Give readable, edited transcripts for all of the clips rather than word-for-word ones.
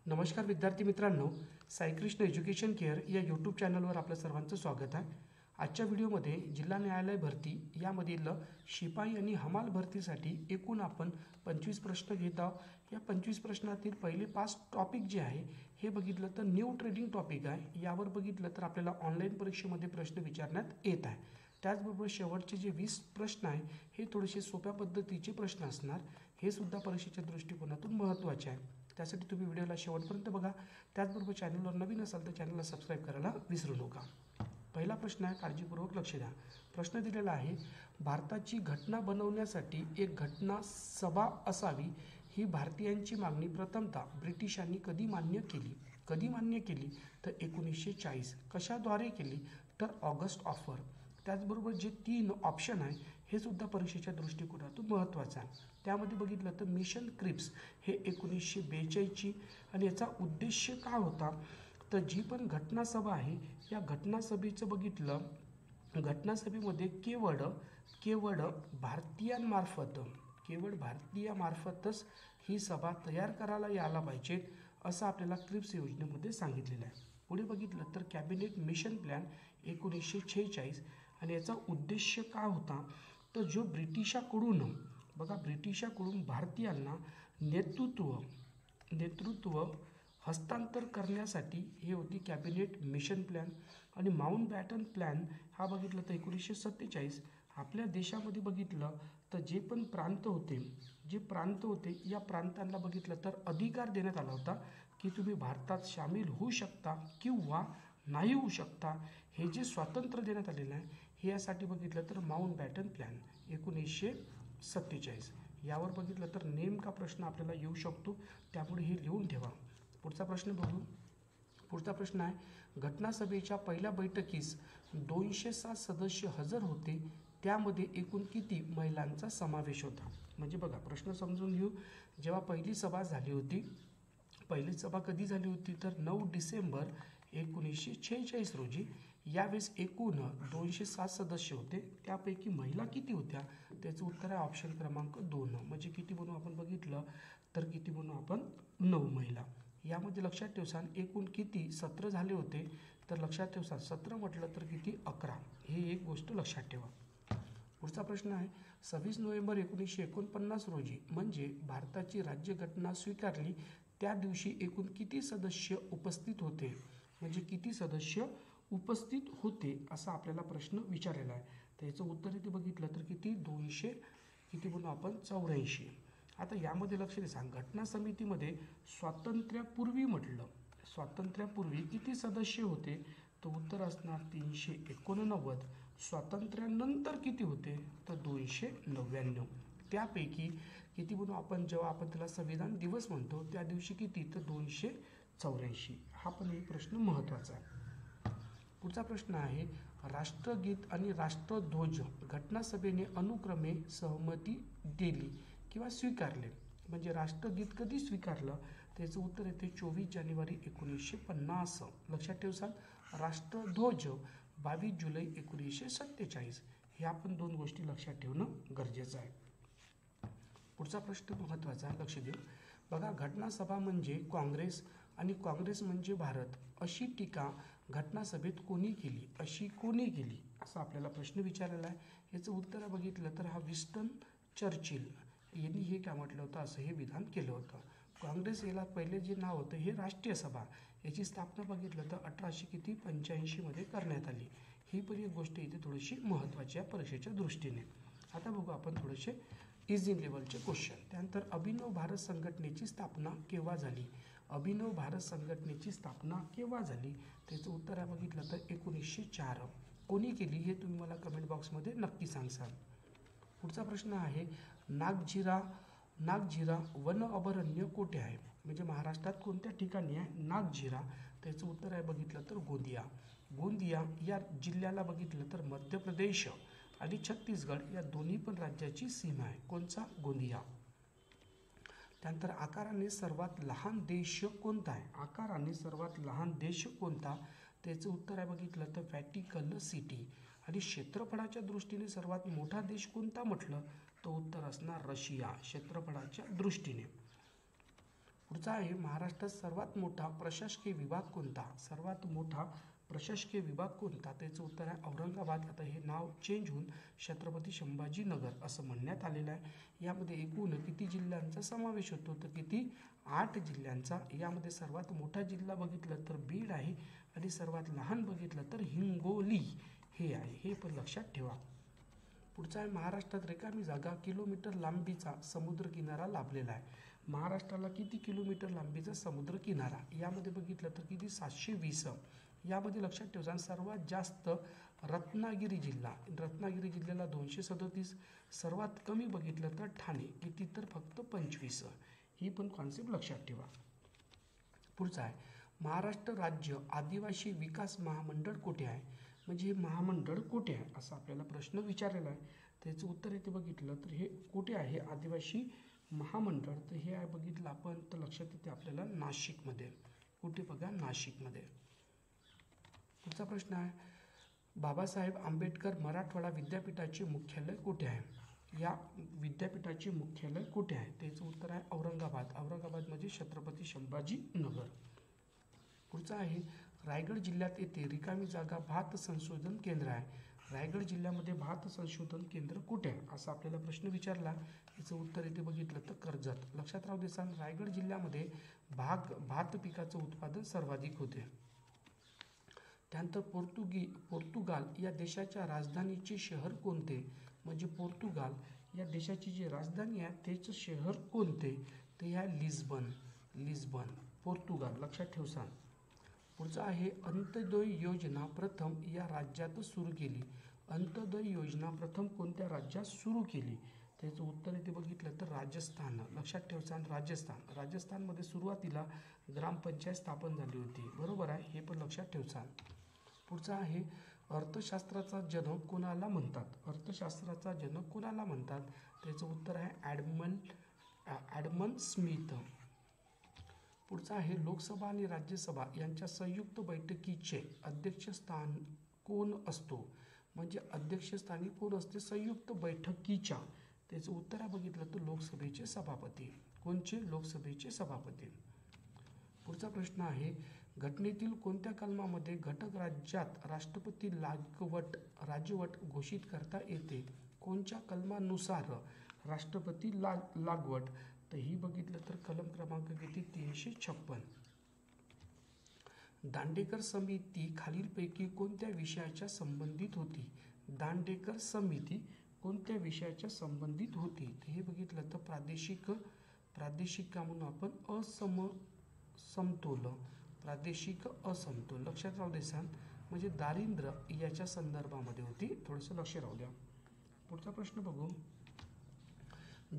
नमस्कार विद्यार्थी मित्रांनो, साईकृष्ण एज्युकेशन केअर या यूट्यूब चॅनलवर आपलं सर्वांचं स्वागत आहे. आजच्या व्हिडिओमध्ये जिल्हा न्यायालय भरती यामधील शिपाई आणि हमाल भरतीसाठी एकूण आपण 25 प्रश्न घेत आहोत. या 25 प्रश्नातील पहिले 5 टॉपिक जे आहे हे बघितलं तर न्यू ट्रेडिंग टॉपिक आहे. यावर बघितलं तर आपल्याला ऑनलाईन परीक्षेमध्ये प्रश्न विचारण्यात येत आहे. त्याचबरोबर शेवटचे जे 20 प्रश्न आहे हे थोडेसे सोप्या पद्धतीचे प्रश्न असणार. हे सुद्धा परीक्षेच्या दृष्टिकोनातून महत्त्वाचे आहे. त्यासाठी तुम्ही व्हिडिओला शेवटपर्यंत बघा. त्याचबरोबर चॅनलवर नवीन असाल तर चॅनलला सबस्क्राईब करायला विसरू नका. पहिला प्रश्न आहे, काळजीपूर्वक लक्ष द्या. प्रश्न दिलेला आहे, भारताची घटना बनवण्यासाठी एक घटना सभा असावी ही भारतीयांची मागणी प्रथमतः ब्रिटिशांनी कधी मान्य केली तर 1940. कशाद्वारे केली तर ऑगस्ट ऑफर. त्याचबरोबर जे 3 ऑप्शन आहे हे सुद्धा परीक्षेच्या दृष्टिकोनातून महत्त्वाचं आहे. त्यामध्ये बघितलं तर मिशन क्रिप्स हे 1942ची आणि याचा उद्देश काय होता तर जी पण घटनासभा आहे या घटनासभेचं बघितलं, घटनासभेमध्ये केवळ भारतीयांमार्फतच ही सभा तयार करायला यायला पाहिजे असं आपल्याला क्रिप्स योजनेमध्ये सांगितलेलं आहे. पुढे बघितलं तर कॅबिनेट मिशन प्लॅन 1946 आणि याचा उद्देश काय होता तर जो ब्रिटिशाकडून भारतीयांना नेतृत्व हस्तांतर करण्यासाठी हे होती कॅबिनेट मिशन प्लॅन. आणि माउंटबॅटन प्लॅन हा बघितलं तर 1947. आपल्या देशामध्ये बघितलं तर जे प्रांत होते या प्रांतांना बघितलं तर अधिकार देण्यात आला होता की तुम्ही भारतात सामील होऊ शकता किंवा नाही होऊ शकता. हे जे स्वातंत्र्य देण्यात आलेलं आहे हे यासाठी बघितलं तर माउंटबॅटन प्लॅन 1947. यावर बघितलं तर नेमका प्रश्न आपल्याला येऊ शकतो, त्यामुळे हे लिहून ठेवा. पुढचा प्रश्न बघू. पुढचा प्रश्न आहे, घटनासभेच्या पहिल्या बैठकीस 207 सदस्य हजर होते, त्यामध्ये एकूण किती महिलांचा समावेश होता. म्हणजे बघा प्रश्न समजून घेऊ. जेव्हा पहिली सभा कधी झाली होती तर 9 डिसेंबर 1946 रोजी. यावेळेस एकूण 207 सदस्य होते, त्यापैकी महिला किती होत्या त्याचं उत्तर आहे ऑप्शन क्रमांक 2. म्हणजे किती बनवू आपण बघितलं तर किती बनवू आपण 9 महिला. यामध्ये लक्षात ठेवसान एकूण किती 17 झाले होते तर लक्षात ठेवसान 17 म्हटलं तर किती 11. ही एक गोष्ट लक्षात ठेवा. पुढचा प्रश्न आहे, 26 नोव्हेंबर 1949 रोजी म्हणजे भारताची राज्यघटना स्वीकारली त्या दिवशी एकूण किती सदस्य उपस्थित होते. म्हणजे किती सदस्य उपस्थित होते असा आपल्याला प्रश्न विचारलेला आहे. तर याचं उत्तर इथे बघितलं तर किती 200 किती बनवू आपण 84. आता यामध्ये लक्ष द्या, घटना समितीमध्ये स्वातंत्र्यापूर्वी किती सदस्य होते तर उत्तर असणार 389. स्वातंत्र्यानंतर किती होते तर 299. त्यापैकी किती बनवू आपण जेव्हा आपण त्याला संविधान दिवस म्हणतो त्या दिवशी किती तर 284. हा पण एक प्रश्न महत्त्वाचा आहे. पुढचा प्रश्न आहे, राष्ट्रगीत आणि राष्ट्रध्वज घटनासभेने अनुक्रमे सहमती दिली किंवा स्वीकारले. म्हणजे राष्ट्रगीत कधी स्वीकारलं त्याचं उत्तर येते 24 जानेवारी 1950. लक्षात ठेवसाल. राष्ट्रध्वज 22 जुलै 1947. हे आपण 2 गोष्टी लक्षात ठेवणं गरजेचं आहे. पुढचा प्रश्न महत्त्वाचा आहे, लक्ष देऊ. बघा, घटनासभा म्हणजे काँग्रेस आणि काँग्रेस म्हणजे भारत अशी टीका घटनासभेत कोणी केली असा आपल्याला प्रश्न विचारलेला आहे. याचं उत्तर बघितलं तर हा विन्स्टन चर्चिल यांनी हे काय म्हटलं होतं असं हे विधान केलं होतं. काँग्रेस याला पहिले जे नाव होतं हे राष्ट्रीय सभा. याची स्थापना बघितलं तर 1885 मध्ये करण्यात आली. ही पण एक गोष्ट इथे थोडीशी महत्त्वाची आहे परीक्षेच्या दृष्टीने. आता बघू आपण थोडेसे इझी लेवलचे क्वेश्चन. त्यानंतर अभिनव भारत संघटनेची स्थापना केव्हा झाली. त्याचं उत्तर आहे बघितलं तर 1904. कोणी केली हे तुम्ही मला कमेंट बॉक्समध्ये नक्की सांगसाल. पुढचा प्रश्न आहे, नागझिरा वन अभयारण्य कोठे आहे. म्हणजे महाराष्ट्रात कोणत्या ठिकाणी आहे नागझिरा. त्याचं उत्तर आहे बघितलं तर गोंदिया या जिल्ह्याला बघितलं तर मध्य प्रदेश आणि छत्तीसगड या दोन्ही पण राज्याची सीमा आहे. कोणचा गोंदिया. त्यानंतर आकाराने सर्वात लहान देश कोणता आहे. त्याचं उत्तर आहे बघितलं तर व्हॅटिकन सिटी. आणि क्षेत्रफळाच्या दृष्टीने सर्वात मोठा देश कोणता म्हटलं तर उत्तर असणार रशिया क्षेत्रफळाच्या दृष्टीने. पुढचा आहे महाराष्ट्रात सर्वात मोठा प्रशासकीय विभाग कोणता? सर्वात मोठा प्रशासकीय विभाग कोणता? त्याचं उत्तर आहे औरंगाबाद. आता हे नाव चेंज होऊन छत्रपती संभाजीनगर असं म्हणण्यात आलेलं आहे. यामध्ये एकूण किती जिल्ह्यांचा समावेश होतो? तर किती? 8 जिल्ह्यांचा. यामध्ये सर्वात मोठा जिल्हा बघितलं तर बीड आहे आणि सर्वात लहान बघितलं तर हिंगोली हे आहे. हे पण लक्षात ठेवा. पुढचा आहे महाराष्ट्रात रिकामी जागा किलोमीटर लांबीचा समुद्र किनारा लाभलेला आहे. महाराष्ट्राला किती किलोमीटर लांबीचा समुद्र किनारा? यामध्ये बघितलं तर किती? 720. यामध्ये लक्षात ठेवा सर्वात जास्त रत्नागिरी जिल्हा. रत्नागिरी जिल्ह्याला 237. सर्वात कमी बघितलं तर ठाणे किती? तर फक्त 25. ही पण कॉन्सेप्ट लक्षात ठेवा. पुढचा आहे महाराष्ट्र राज्य आदिवासी विकास महामंडळ कुठे आहे? म्हणजे हे महामंडळ कुठे आहे असा आपल्याला प्रश्न विचारलेला आहे. त्याचं उत्तर इथे बघितलं तर हे कुठे आहे आदिवासी महामंडळ? तर हे आहे बघितलं आपण तर लक्षात येते आपल्याला नाशिकमध्ये. कुठे बघा? नाशिकमध्ये. पुढचा प्रश्न आहे बाबासाहेब आंबेडकर मराठवाडा विद्यापीठाचे मुख्यालय कुठे आहे? या विद्यापीठाचे मुख्यालय कुठे आहे? त्याचं उत्तर आहे औरंगाबाद. औरंगाबाद म्हणजे छत्रपती संभाजीनगर. पुढचा आहे रायगड जिल्ह्यात येथे रिकामी जागा भात संशोधन केंद्र आहे. रायगड जिल्ह्यामध्ये भात संशोधन केंद्र कुठे आहे असा आपल्याला प्रश्न विचारला. याचं उत्तर इथे बघितलं तर कर्जत. लक्षात राहू दे सांग रायगड जिल्ह्यामध्ये भात पिकाचं उत्पादन सर्वाधिक होते. त्यानंतर पोर्तुगाल या देशाच्या राजधानीचे शहर कोणते? म्हणजे पोर्तुगाल या देशाची जी राजधानी आहे त्याचं शहर कोणते? ते आहे लिस्बन पोर्तुगाल. लक्षात ठेव सांग. पुढचा आहे अंत्योदय योजना प्रथम या राज्यात सुरू केली. अंत्योदय योजना प्रथम कोणत्या राज्यात सुरू केली? त्याचं उत्तर इथे बघितलं तर राजस्थान. लक्षात ठेव सांग राजस्थानमध्ये सुरुवातीला ग्रामपंचायत स्थापन झाली होती. बरोबर आहे. हे पण लक्षात ठेव सांग. पुढचा आहे अर्थशास्त्राचा जनक कोणाला म्हणतात? अर्थशास्त्राचा जनक कोणाला म्हणतात? त्याचं उत्तर आहे ॲडमन स्मिथ. पुढचा आहे लोकसभा आणि राज्यसभा यांच्या संयुक्त बैठकीचे अध्यक्षस्थान कोण असतो? म्हणजे अध्यक्षस्थानी कोण असते संयुक्त बैठकीच्या? त्याचं उत्तर आहे बघितलं तर लोकसभेचे सभापती. कोणचे? लोकसभेचे सभापती. पुढचा प्रश्न आहे घटनेतील कोणत्या कलमामध्ये घटक राज्यात राष्ट्रपती राजवट घोषित करता येते? कोणत्या कलमानुसार राष्ट्रपती लागवट? तर ही बघितलं तर कलम क्रमांक किती? 356. दांडेकर समिती खालीलपैकी कोणत्या विषयाच्या संबंधित होती? दांडेकर समिती कोणत्या विषयाच्या संबंधित होती? तर हे बघितलं तर प्रादेशिक का म्हणून आपण प्रादेशिक असमतोल. लक्षात राहू दे सांग. म्हणजे दारिद्र्य याच्या संदर्भामध्ये होती. थोडंसं लक्ष राहू द्या. पुढचा प्रश्न बघू.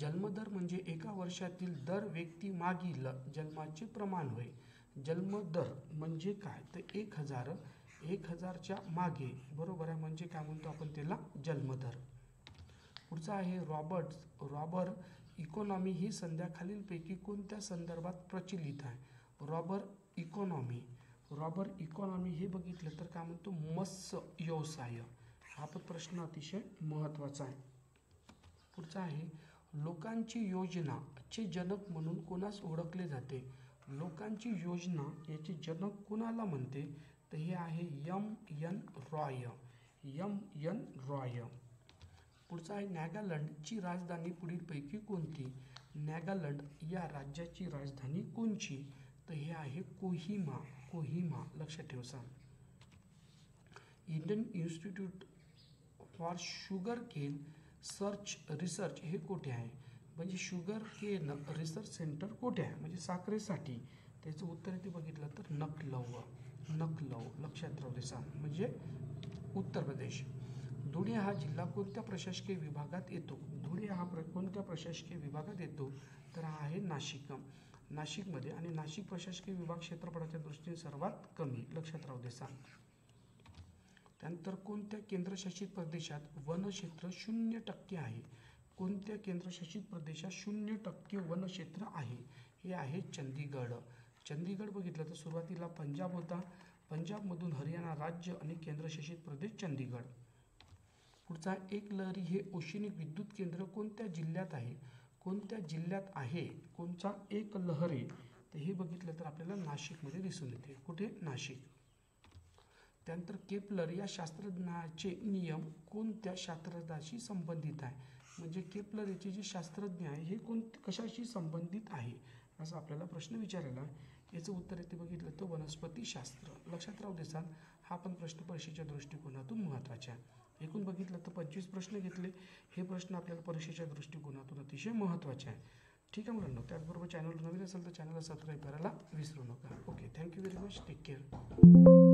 जन्मदर म्हणजे एका वर्षातील दर व्यक्ती मागील जन्माचे प्रमाण होय. जन्मदर म्हणजे काय? तर 1000च्या मागे. बरोबर आहे. म्हणजे काय म्हणतो आपण त्याला? जन्मदर. पुढचा आहे रॉबर इकॉनॉमी ही संज्ञा खालीलपैकी कोणत्या संदर्भात प्रचलित आहे? रॉबर इकॉनॉमी हे बघितलं तर काय म्हणतो? मत्स्य व्यवसाय. हा पण प्रश्न अतिशय महत्त्वाचा आहे. पुढचा आहे लोकांची योजनाचे जनक म्हणून कोणास ओळखले जाते? लोकांची योजना याचे जनक कोणाला म्हणते? तर हे आहे एम.एन. रॉय. पुढचा आहे नागालँडची राजधानी पुढीलपैकी कोणती? नागालँड या राज्याची राजधानी कोणची? तर हे आहे कोहिमा. लक्षात ठेव सांग. Indian institute for sugar cane research हे कुठे आहे? म्हणजे शुगर केन रिसर्च सेंटर कुठे आहे? म्हणजे साखरेसाठी. त्याचं उत्तर ते बघितलं तर नकलव. लक्षात राहू दे सांग. म्हणजे उत्तर प्रदेश. धुळे हा जिल्हा कोणत्या प्रशासकीय विभागात येतो? धुळे हा कोणत्या प्रशासकीय विभागात येतो? तर हा आहे नाशिकमध्ये. आणि नाशिक प्रशासकीय विभाग क्षेत्रफळाच्या दृष्टीने सर्वात कमी. लक्षात राहू दे सांग. त्यानंतर कोणत्या केंद्रशासित प्रदेशात वनक्षेत्र 0% आहे? कोणत्या केंद्रशासित प्रदेशात 0% वनक्षेत्र आहे? हे आहे चंदीगड बघितलं तर सुरुवातीला पंजाब होता. पंजाबमधून हरियाणा राज्य आणि केंद्रशासित प्रदेश चंदीगड. पुढचा एक लहरी हे औष्णिक विद्युत केंद्र कोणत्या जिल्ह्यात आहे? कोणत्या जिल्ह्यात आहे? कोणचा एक लहरी तर हे बघितलं तर आपल्याला नाशिकमध्ये दिसून येते. कुठे? नाशिक. त्यानंतर केपलर या शास्त्रज्ञाचे नियम कोणत्या शास्त्रज्ञाशी संबंधित आहे? म्हणजे केपलर याचे जे शास्त्रज्ञ आहे हे कशाशी संबंधित आहे असा आपल्याला प्रश्न विचारायला. याचं उत्तर येते बघितलं तर वनस्पतीशास्त्र. लक्षात राहू देसान, हा पण प्रश्न परीक्षेच्या दृष्टिकोनातून महत्त्वाचा आहे. एकूण बघितलं तर 25 प्रश्न घेतले. हे प्रश्न आपल्याला परीक्षेच्या दृष्टिकोनातून अतिशय महत्त्वाचे आहे. ठीक आहे मुलांनो, त्याचबरोबर चॅनल नवीन असेल तर चॅनलला सबस्क्राईब करायला विसरू नका. Okay, thank you very much. Take care.